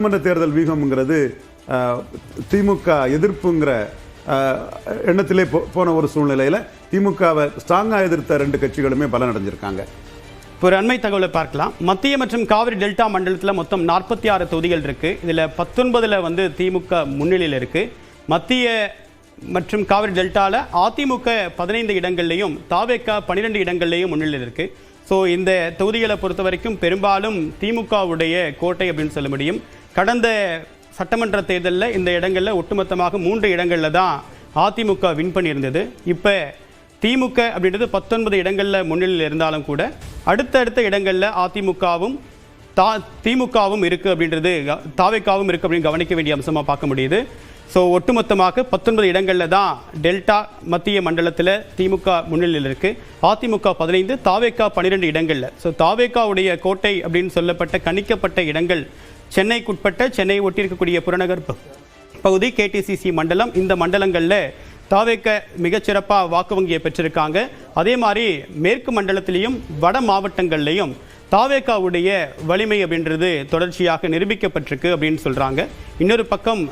சட்டமன்ற தேர்தல் வீகம்ங்கிறது திமுக எதிர்ப்புங்கிற எண்ணத்திலே போன ஒரு சூழ்நிலையில் திமுகவை ஸ்ட்ராங்காக எதிர்த்த ரெண்டு கட்சிகளுமே பலனடைஞ்சிருக்காங்க. ஒரு அண்மை தகவலை பார்க்கலாம். மத்திய மற்றும் காவிரி டெல்டா மண்டலத்தில் மொத்தம் 46 தொகுதிகள் இருக்கு. இதில் 19 வந்து திமுக முன்னிலையில் இருக்கு. மத்திய மற்றும் காவிரி டெல்டால அதிமுக 15 இடங்கள்லையும் தாவேகா 12 இடங்கள்லையும் முன்னிலையில் இருக்கு. ஸோ இந்த தொகுதிகளை பொறுத்த வரைக்கும் பெரும்பாலும் திமுகவுடைய கோட்டை அப்படின்னு சொல்ல முடியும். கடந்த சட்டமன்ற தேர்தலில் இந்த இடங்களில் ஒட்டுமொத்தமாக 3 இடங்களில் தான் அதிமுக வின் பண்ணியிருந்தது. இப்போ திமுக அப்படின்றது 19 இடங்களில் முன்னிலையில் இருந்தாலும் கூட அடுத்தடுத்த இடங்களில் அதிமுகவும் திமுகவும் இருக்குது அப்படின்றது தாவேகாவும் இருக்குது அப்படின்னு கவனிக்க வேண்டிய அம்சமாக பார்க்க முடியுது. ஸோ ஒட்டுமொத்தமாக 19 இடங்களில் தான் டெல்டா மத்திய மண்டலத்தில் திமுக முன்னிலையில் இருக்குது. அதிமுக 15, தாவேகா 12 இடங்களில். ஸோ தாவேகாவுடைய கோட்டை அப்படின்னு சொல்லப்பட்ட கணிக்கப்பட்ட இடங்கள் சென்னைக்குட்பட்ட சென்னை ஒட்டியிருக்கக்கூடிய புறநகர் பகுதி, கேடிசிசி மண்டலம். இந்த மண்டலங்களில் தாவேகா மிகச்சிறப்பாக வாக்கு வங்கியை பெற்றிருக்காங்க. அதே மாதிரி மேற்கு மண்டலத்திலையும் வட மாவட்டங்கள்லையும் தாவேகாவுடைய வலிமை அப்படின்றது தொடர்ச்சியாக நிரூபிக்கப்பட்டிருக்கு அப்படின்னு சொல்கிறாங்க. இன்னொரு பக்கம்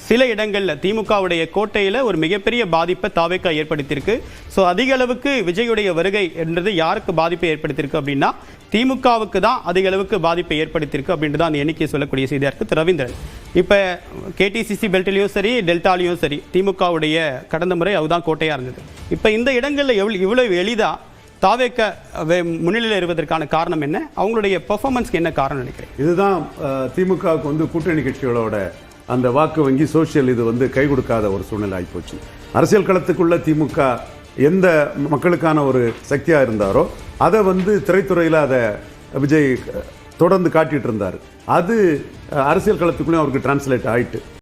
சில இடங்களில் திமுகவுடைய கோட்டையில் ஒரு மிகப்பெரிய பாதிப்பை தாவேகா ஏற்படுத்தியிருக்கு. ஸோ அதிக அளவுக்கு விஜயுடைய வருகை என்றது யாருக்கு பாதிப்பை ஏற்படுத்தியிருக்கு அப்படின்னா திமுகவுக்கு தான் அதிக அளவுக்கு பாதிப்பை ஏற்படுத்தியிருக்கு அப்படின்றது அந்த எண்ணிக்கையை சொல்லக்கூடிய செய்தியாக இருக்குது. ரவீந்திரன், இப்போ கேடிசிசி பெல்ட்லேயும் சரி டெல்டாலையும் சரி திமுகவுடைய கடந்த முறை அதுதான் கோட்டையாக இருந்தது. இப்போ இந்த இடங்களில் இவ்வளவு எளிதாக தாவேகா முன்னிலையில் இருப்பதற்கான காரணம் என்ன? அவங்களுடைய பெர்ஃபார்மன்ஸ்க்கு என்ன காரணம் நினைக்கிறேன்? இதுதான் திமுகவுக்கு வந்து கூட்டணி கட்சிகளோட அந்த வாக்கு வங்கி சோசியல் இது வந்து கை கொடுக்காத ஒரு சூழ்நிலை ஆகிப்போச்சு. அரசியல் களத்துக்குள்ள திமுக எந்த மக்களுக்கான ஒரு சக்தியாக இருந்தாரோ அதை வந்து திரைத்துறையில் அதை விஜய் தொடர்ந்து காட்டிட்டு இருந்தார். அது அரசியல் களத்துக்குள்ளேயும் அவருக்கு டிரான்ஸ்லேட் ஆயிட்டு